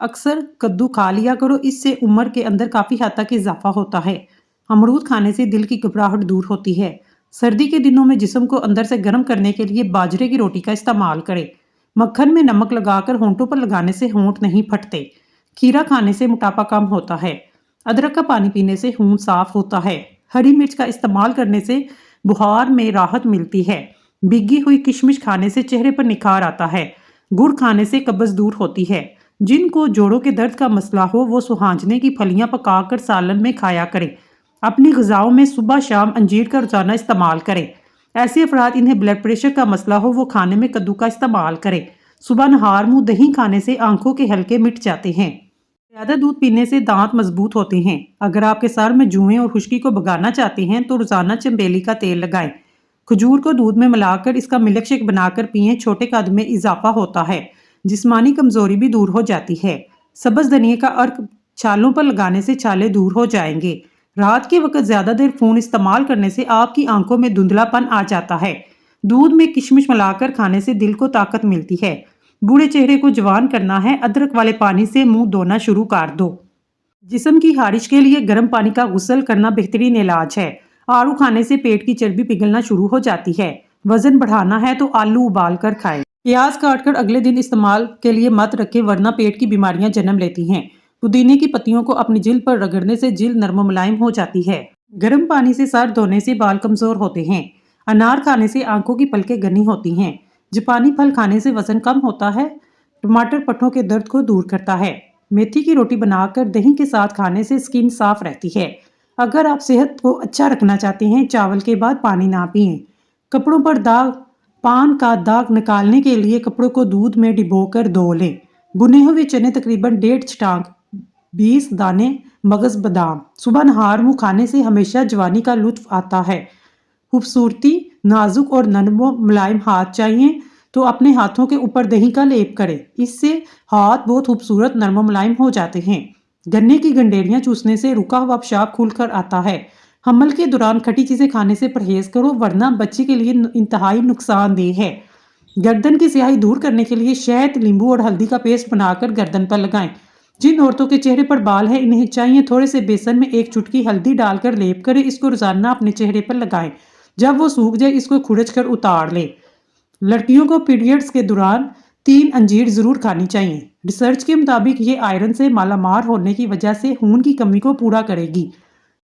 اکثر کدو کھا لیا کرو، اس سے عمر کے اندر کافی حد تک اضافہ ہوتا ہے۔ امرود کھانے سے دل کی گھبراہٹ دور ہوتی ہے۔ سردی کے دنوں میں جسم کو اندر سے گرم کرنے کے لیے باجرے کی روٹی کا استعمال کریں۔ مکھن میں نمک لگا کر ہونٹوں پر لگانے سے ہونٹ نہیں پھٹتے۔ کھیرا کھانے سے موٹاپا کم ہوتا ہے۔ ادرک کا پانی پینے سے خون صاف ہوتا ہے۔ ہری مرچ کا استعمال کرنے سے بخار میں راحت ملتی ہے۔ بھیگی ہوئی کشمش کھانے سے چہرے پر نکھار آتا ہے۔ گڑ کھانے سے قبض دور ہوتی ہے۔ جن کو جوڑوں کے درد کا مسئلہ ہو وہ سہانجنے کی پھلیاں پکا کر سالن میں کھایا کریں۔ اپنی غذاؤں میں صبح شام انجیر کا روزانہ استعمال کریں۔ ایسے افراد انہیں بلڈ پریشر کا مسئلہ ہو وہ کھانے میں کدو کا استعمال کریں۔ صبح نہار منہ دہی کھانے سے آنکھوں کے حلقے مٹ جاتے ہیں۔ زیادہ دودھ پینے سے دانت مضبوط ہوتے ہیں۔ اگر آپ کے سر میں جوئیں اور خشکی کو بھگانا چاہتے ہیں تو روزانہ چنبیلی کا تیل لگائیں۔ کھجور کو دودھ میں ملا کر اس کا ملک شیک بنا کر پئیں، چھوٹے قد میں اضافہ ہوتا ہے۔ جسمانی کمزوری بھی دور ہو جاتی ہے۔ سبز دھنیے کا عرق چھالوں پر لگانے سے چھالے دور ہو جائیں گے۔ رات کے وقت زیادہ دیر فون استعمال کرنے سے آپ کی آنکھوں میں دھندلا پن آ جاتا ہے۔ دودھ میں کشمش ملا کر کھانے سے دل کو طاقت ملتی ہے۔ بوڑھے چہرے کو جوان کرنا ہے، ادرک والے پانی سے منہ دھونا شروع کر دو۔ جسم کی خارش کے لیے گرم پانی کا غسل کرنا بہترین علاج ہے۔ آڑو کھانے سے پیٹ کی چربی پگھلنا شروع ہو جاتی ہے۔ وزن بڑھانا ہے تو آلو ابال کر کھائیں۔ پیاز کاٹ کر اگلے دن استعمال کے لیے مت رکھیں ورنہ پیٹ کی بیماریاں جنم لیتی ہیں۔ پودینے کی پتیوں کو اپنی جلد پر رگڑنے سے جلد نرم و ملائم ہو جاتی ہے۔ گرم پانی سے سر دھونے سے بال کمزور ہوتے ہیں۔ انار کھانے سے آنکھوں کی پلکیں گھنی ہوتی ہیں۔ جاپانی پھل کھانے سے وزن کم ہوتا ہے۔ ٹماٹر پٹھوں کے درد کو دور کرتا ہے۔ میتھی کی روٹی بنا کر دہی کے ساتھ کھانے سے سکن صاف رہتی ہے۔ اگر آپ صحت کو اچھا رکھنا چاہتے ہیں چاول کے بعد پانی نہ پئیں۔ کپڑوں پر داغ پان کا داغ نکالنے کے لیے کپڑوں کو دودھ میں ڈبو کر دھو لیں۔ بنے ہوئے چنے تقریباً 1.5 چٹانک 20 دانے مغز بادام صبح نہار منہ کھانے سے ہمیشہ جوانی کا لطف آتا ہے۔ خوبصورتی نازک اور نرم و ملائم ہاتھ چاہیے تو اپنے ہاتھوں کے اوپر دہی کا لیپ کریں۔ اس سے ہاتھ بہت خوبصورت نرم و ملائم ہو جاتے ہیں۔ گنے کی گنڈیریاں چوسنے سے رکا ہوا پیشاب کھل کر آتا ہے۔ حمل کے دوران کھٹی چیزیں کھانے سے پرہیز کرو ورنہ بچے کے لیے انتہائی نقصان دہ ہے۔ گردن کی سیاہی دور کرنے کے لیے شہد، لیمبو اور ہلدی کا پیسٹ بنا کر گردن پر لگائیں۔ جن عورتوں کے چہرے پر بال ہے انہیں چاہیے تھوڑے سے بیسن میں 1 چٹکی ہلدی ڈال کر لیپ کریں، اس کو روزانہ اپنے چہرے پر لگائیں۔ جب وہ سوکھ جائے اس کو کھرچ کر اتار لیں۔ لڑکیوں کو پیریڈز کے دوران 3 انجیر ضرور کھانی چاہیے۔ ریسرچ کے مطابق یہ آئرن سے مالا مال ہونے کی وجہ سے خون کی کمی کو پورا کرے گی۔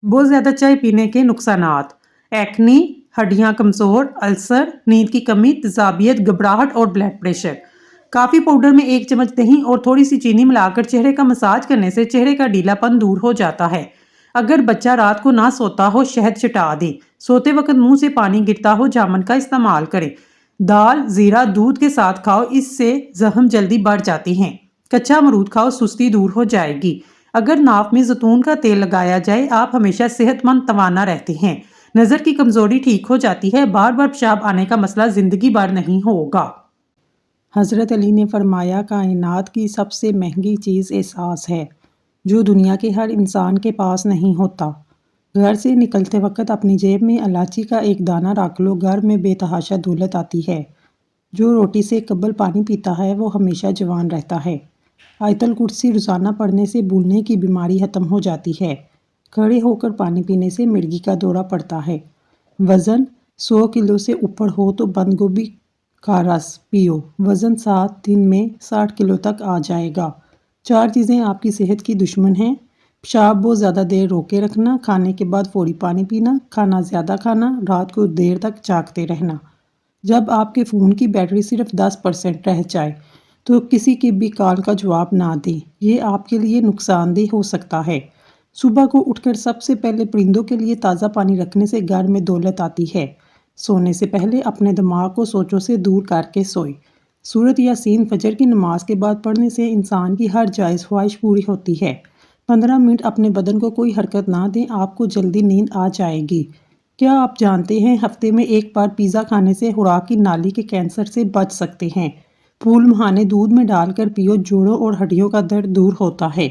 بہت زیادہ چائے پینے کے نقصانات: ایکنی، ہڈیاں کمزور، السر، نیند کی کمی، تیزابیت، گھبراہٹ اور بلڈ پریشر۔ کافی پاؤڈر میں 1 چمچ دہی اور تھوڑی سی چینی ملا کر چہرے کا مساج کرنے سے چہرے کا ڈھیلا پن دور ہو جاتا ہے۔ اگر بچہ رات کو نہ سوتا ہو شہد چٹا دیں۔ سوتے وقت منہ سے پانی گرتا ہو جامن کا استعمال کریں۔ دال زیرہ دودھ کے ساتھ کھاؤ، اس سے زخم جلدی بڑھ جاتے ہیں۔ کچا امرود کھاؤ، سستی دور ہو جائے گی۔ اگر ناک میں زیتون کا تیل لگایا جائے آپ ہمیشہ صحت مند توانا رہتے ہیں۔ نظر کی کمزوری ٹھیک ہو جاتی ہے۔ بار بار پیشاب آنے کا مسئلہ زندگی بھر نہیں ہوگا۔ حضرت علی نے فرمایا کائنات کی سب سے مہنگی چیز احساس ہے جو دنیا کے ہر انسان کے پاس نہیں ہوتا۔ گھر سے نکلتے وقت اپنی جیب میں الائچی کا 1 دانہ رکھ لو، گھر میں بے تحاشا دولت آتی ہے۔ جو روٹی سے قبل پانی پیتا ہے وہ ہمیشہ جوان رہتا ہے۔ آیت الکرسی روزانہ پڑھنے سے بھولنے کی بیماری ختم ہو جاتی ہے۔ کھڑے ہو کر پانی پینے سے مرگی کا دورہ پڑتا ہے۔ وزن 100 کلو سے اوپر ہو تو بند گوبھی کا رس پیو، وزن 7 دن میں 60 کلو تک آ جائے گا۔ 4 چیزیں آپ کی صحت کی دشمن ہیں: پیشاب بہت زیادہ دیر روکے رکھنا، کھانے کے بعد فوری پانی پینا، کھانا زیادہ کھانا، رات کو دیر تک جاگتے رہنا۔ جب آپ کے فون کی بیٹری صرف 10% رہ جائے تو کسی کی بھی کال کا جواب نہ دیں، یہ آپ کے لیے نقصان دہ ہو سکتا ہے۔ صبح کو اٹھ کر سب سے پہلے پرندوں کے لیے تازہ پانی رکھنے سے گھر میں دولت آتی ہے۔ سونے سے پہلے اپنے دماغ کو سوچوں سے دور کر کے سوئیں۔ سورۃ یاسین فجر کی نماز کے بعد پڑھنے سے انسان کی ہر جائز خواہش پوری ہوتی ہے۔ 15 منٹ اپنے بدن کو کوئی حرکت نہ دیں، آپ کو جلدی نیند آ جائے گی۔ کیا آپ جانتے ہیں ہفتے میں 1 بار پیزا کھانے سے خوراک کی نالی کے کینسر سے بچ سکتے ہیں؟ پھول مہانے دودھ میں ڈال کر پیو، جوڑوں اور ہڈیوں کا درد دور ہوتا ہے۔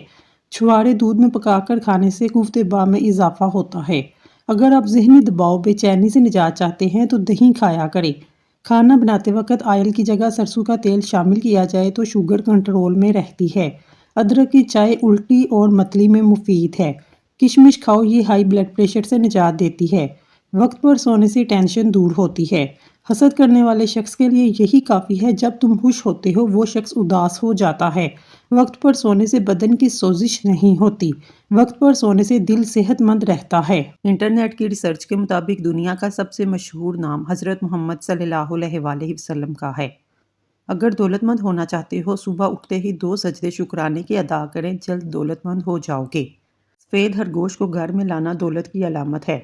چھوارے دودھ میں پکا کر کھانے سے قوت بہ میں اضافہ ہوتا ہے۔ اگر آپ ذہنی دباؤ بے چینی سے نجات چاہتے ہیں تو دہی کھایا کریں۔ کھانا بناتے وقت آئل کی جگہ سرسوں کا تیل شامل کیا جائے تو شوگر کنٹرول میں رہتی ہے۔ ادرک کی چائے الٹی اور متلی میں مفید ہے۔ کشمش کھاؤ، یہ ہائی بلڈ پریشر سے نجات دیتی ہے۔ وقت پر سونے سے ٹینشن دور ہوتی ہے۔ حسد کرنے والے شخص کے لیے یہی کافی ہے، جب تم خوش ہوتے ہو وہ شخص اداس ہو جاتا ہے۔ وقت پر سونے سے بدن کی سوزش نہیں ہوتی۔ وقت پر سونے سے دل صحت مند رہتا ہے۔ انٹرنیٹ کی ریسرچ کے مطابق دنیا کا سب سے مشہور نام حضرت محمد صلی اللہ علیہ وآلہ وسلم کا ہے۔ اگر دولت مند ہونا چاہتے ہو، صبح اٹھتے ہی 2 سجدے شکرانے کے ادا کریں، جلد دولت مند ہو جاؤ گے۔ سفید خرگوش کو گھر میں لانا دولت کی علامت ہے۔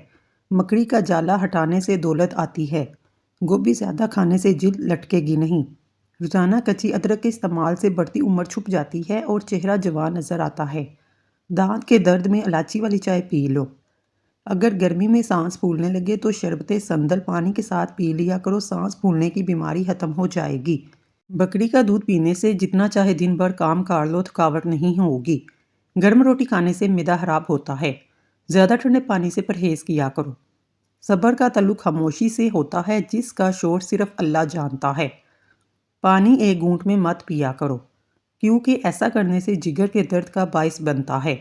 مکڑی کا جالا ہٹانے سے دولت آتی ہے۔ گوبھی زیادہ کھانے سے جلد لٹکے گی نہیں۔ روزانہ کچی ادرک کے استعمال سے بڑھتی عمر چھپ جاتی ہے اور چہرہ جوان نظر آتا ہے۔ دانت کے درد میں الائچی والی چائے پی لو۔ اگر گرمی میں سانس پھولنے لگے تو شربت سندل پانی کے ساتھ پی لیا کرو، سانس پھولنے کی بیماری ختم ہو جائے گی۔ بکری کا دودھ پینے سے جتنا چاہے دن بھر کام کر لو، تھکاوٹ نہیں ہوگی۔ گرم روٹی کھانے سے معدہ خراب ہوتا ہے۔ زیادہ ٹھنڈے پانی سے پرہیز کیا کرو۔ صبر کا تعلق خاموشی سے ہوتا ہے، جس کا شور صرف اللہ جانتا ہے۔ پانی ایک گھونٹ میں مت پیا کرو، کیونکہ ایسا کرنے سے جگر کے درد کا باعث بنتا ہے۔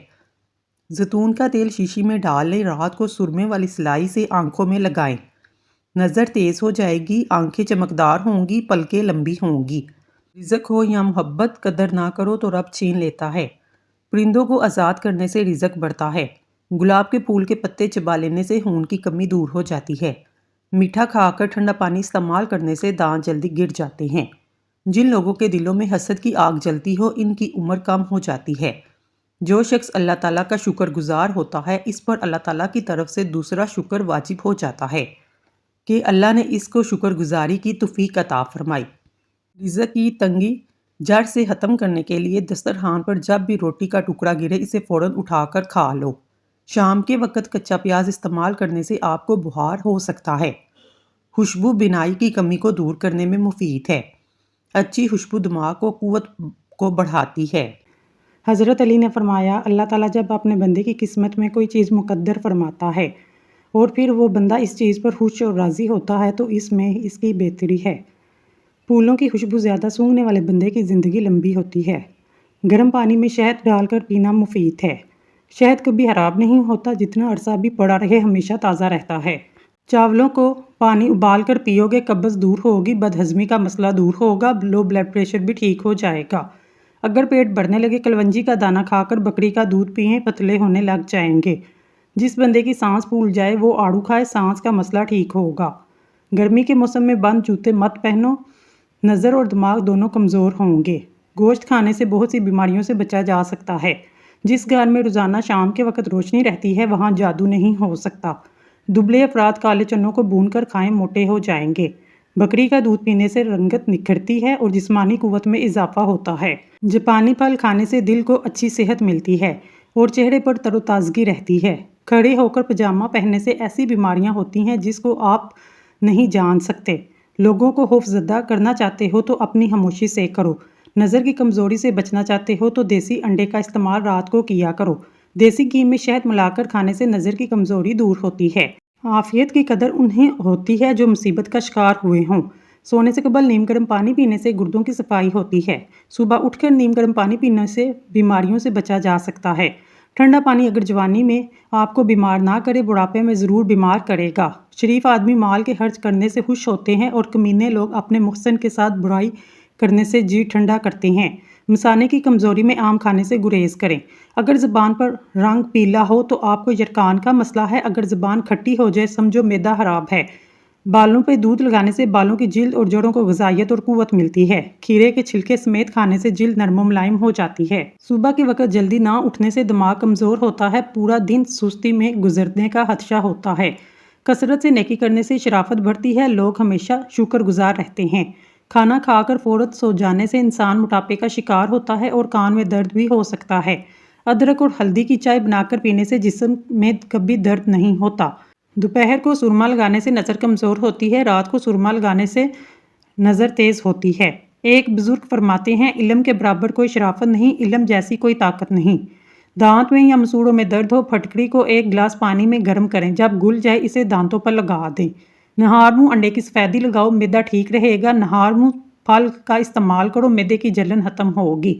زیتون کا تیل شیشی میں ڈال لیں، رات کو سرمے والی سلائی سے آنکھوں میں لگائیں۔ نظر تیز ہو جائے گی، آنکھیں چمکدار ہوں گی، پلکیں لمبی ہوں گی۔ رزق ہو یا محبت، قدر نہ کرو تو رب چھین لیتا ہے۔ پرندوں کو آزاد کرنے سے رزق بڑھتا ہے۔ گلاب کے پھول کے پتے چبا لینے سے خون کی کمی دور ہو جاتی ہے۔ میٹھا کھا کر ٹھنڈا پانی استعمال کرنے سے دانت جلدی گر جاتے ہیں۔ جن لوگوں کے دلوں میں حسد کی آگ جلتی ہو، ان کی عمر کم ہو جاتی ہے۔ جو شخص اللہ تعالیٰ کا شکر گزار ہوتا ہے، اس پر اللہ تعالیٰ کی طرف سے دوسرا شکر واجب ہو جاتا ہے کہ اللہ نے اس کو شکر گزاری کی توفیق عطا فرمائی۔ رزق کی تنگی جڑ سے ختم کرنے کے لیے دسترخوان پر جب بھی روٹی کا ٹکڑا گرے، اسے فوراً اٹھا کر کھا لو۔ شام کے وقت کچا پیاز استعمال کرنے سے آپ کو بخار ہو سکتا ہے۔ خوشبو بینائی کی کمی کو دور کرنے میں مفید ہے۔ اچھی خوشبو دماغ کو قوت کو بڑھاتی ہے۔ حضرت علی نے فرمایا، اللہ تعالیٰ جب اپنے بندے کی قسمت میں کوئی چیز مقدر فرماتا ہے اور پھر وہ بندہ اس چیز پر خوش اور راضی ہوتا ہے تو اس میں اس کی بہتری ہے۔ پھولوں کی خوشبو زیادہ سونگھنے والے بندے کی زندگی لمبی ہوتی ہے۔ گرم پانی میں شہد ڈال کر پینا مفید ہے۔ شہد کبھی خراب نہیں ہوتا، جتنا عرصہ بھی پڑا رہے ہمیشہ تازہ رہتا ہے۔ چاولوں کو پانی ابال کر پیو گے، قبض دور ہوگی، بد ہضمی کا مسئلہ دور ہوگا، لو بلڈ پریشر بھی ٹھیک ہو جائے گا۔ اگر پیٹ بڑھنے لگے، کلونجی کا دانہ کھا کر بکری کا دودھ پئیں، پتلے ہونے لگ جائیں گے۔ جس بندے کی سانس پھول جائے وہ آڑو کھائے، سانس کا مسئلہ ٹھیک ہوگا۔ گرمی کے موسم میں بند جوتے مت پہنو، نظر اور دماغ دونوں کمزور ہوں گے۔ گوشت کھانے سے بہت سی بیماریوں سے بچا جا سکتا ہے۔ جس گھر میں روزانہ شام کے وقت روشنی رہتی ہے، وہاں جادو نہیں ہو سکتا۔ دبلے افراد کالے چنوں کو بھون کر کھائیں، موٹے ہو جائیں گے۔ بکری کا دودھ پینے سے رنگت نکھرتی ہے اور جسمانی قوت میں اضافہ ہوتا ہے۔ جاپانی پھل کھانے سے دل کو اچھی صحت ملتی ہے اور چہرے پر تر و تازگی رہتی ہے۔ کھڑے ہو کر پجامہ پہننے سے ایسی بیماریاں ہوتی ہیں جس کو آپ نہیں جان سکتے۔ لوگوں کو خوف زدہ کرنا چاہتے ہو تو اپنی خاموشی سے کرو۔ نظر کی کمزوری سے بچنا چاہتے ہو تو دیسی انڈے کا استعمال رات کو کیا کرو۔ دیسی گھی میں شہد ملا کر کھانے سے نظر کی کمزوری دور ہوتی ہے۔ عافیت کی قدر انہیں ہوتی ہے جو مصیبت کا شکار ہوئے ہوں۔ سونے سے قبل نیم گرم پانی پینے سے گردوں کی صفائی ہوتی ہے۔ صبح اٹھ کر نیم گرم پانی پینے سے بیماریوں سے بچا جا سکتا ہے۔ ٹھنڈا پانی اگر جوانی میں آپ کو بیمار نہ کرے، بڑھاپے میں ضرور بیمار کرے گا۔ شریف آدمی مال کے خرچ کرنے سے خوش ہوتے ہیں اور کمینے لوگ اپنے محسن کے ساتھ برائی کرنے سے جی ٹھنڈا کرتے ہیں۔ مثانے کی کمزوری میں آم کھانے سے گریز کریں۔ اگر زبان پر رنگ پیلا ہو تو آپ کو یرقان کا مسئلہ ہے۔ اگر زبان کھٹی ہو جائے، سمجھو معدہ خراب ہے۔ بالوں پہ دودھ لگانے سے بالوں کی جلد اور جڑوں کو غذائیت اور قوت ملتی ہے۔ کھیرے کے چھلکے سمیت کھانے سے جلد نرم و ملائم ہو جاتی ہے۔ صبح کے وقت جلدی نہ اٹھنے سے دماغ کمزور ہوتا ہے، پورا دن سستی میں گزرنے کا خدشہ ہوتا ہے۔ کثرت سے نیکی کرنے سے شرافت بڑھتی ہے، لوگ ہمیشہ شکر گزار رہتے ہیں۔ کھانا کھا کر فوراً سو جانے سے انسان موٹاپے کا شکار ہوتا ہے اور کان میں درد بھی ہو سکتا ہے۔ ادرک اور ہلدی کی چائے بنا کر پینے سے جسم میں کبھی درد نہیں ہوتا۔ دوپہر کو سرما لگانے سے نظر کمزور ہوتی ہے، رات کو سرما لگانے سے نظر تیز ہوتی ہے۔ ایک بزرگ فرماتے ہیں، علم کے برابر کوئی شرافت نہیں، علم جیسی کوئی طاقت نہیں۔ دانت میں یا مسوڑوں میں درد ہو، پھٹکڑی کو ایک گلاس پانی میں گرم کریں، جب گل جائے اسے دانتوں پر لگا دیں۔ نہار منہ انڈے کی سفیدی لگاؤ، معدہ ٹھیک رہے گا۔ نہار منہ پھل کا استعمال کرو، معدے کی جلن ختم ہوگی۔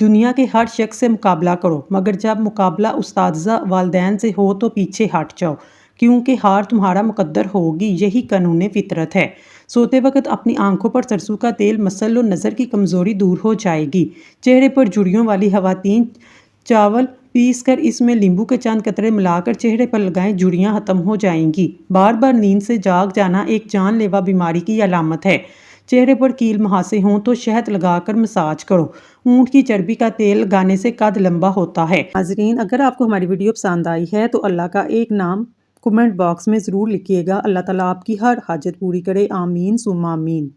دنیا کے ہر شخص سے مقابلہ کرو، مگر جب مقابلہ اساتذہ والدین سے ہو تو پیچھے ہٹ جاؤ، کیونکہ ہار تمہارا مقدر ہوگی، یہی قانون فطرت ہے۔ سوتے وقت اپنی آنکھوں پر سرسوں کا تیل مسل لو، نظر کی کمزوری دور ہو جائے گی۔ چہرے پر جھریوں والی خواتین چاول پیس کر اس میں لیمبو کے چند قطرے ملا کر چہرے پر لگائیں، جھریاں ختم ہو جائیں گی۔ بار بار نیند سے جاگ جانا ایک جان لیوا بیماری کی علامت ہے۔ چہرے پر کیل مہاسے ہوں تو شہد لگا کر مساج کرو۔ اونٹ کی چربی کا تیل لگانے سے قد لمبا ہوتا ہے۔ ناظرین، اگر آپ کو ہماری ویڈیو پسند آئی ہے تو اللہ کا ایک نام کمنٹ باکس میں ضرور لکھیے گا۔ اللہ تعالیٰ آپ کی ہر حاجت پوری کرے، آمین ثم آمین۔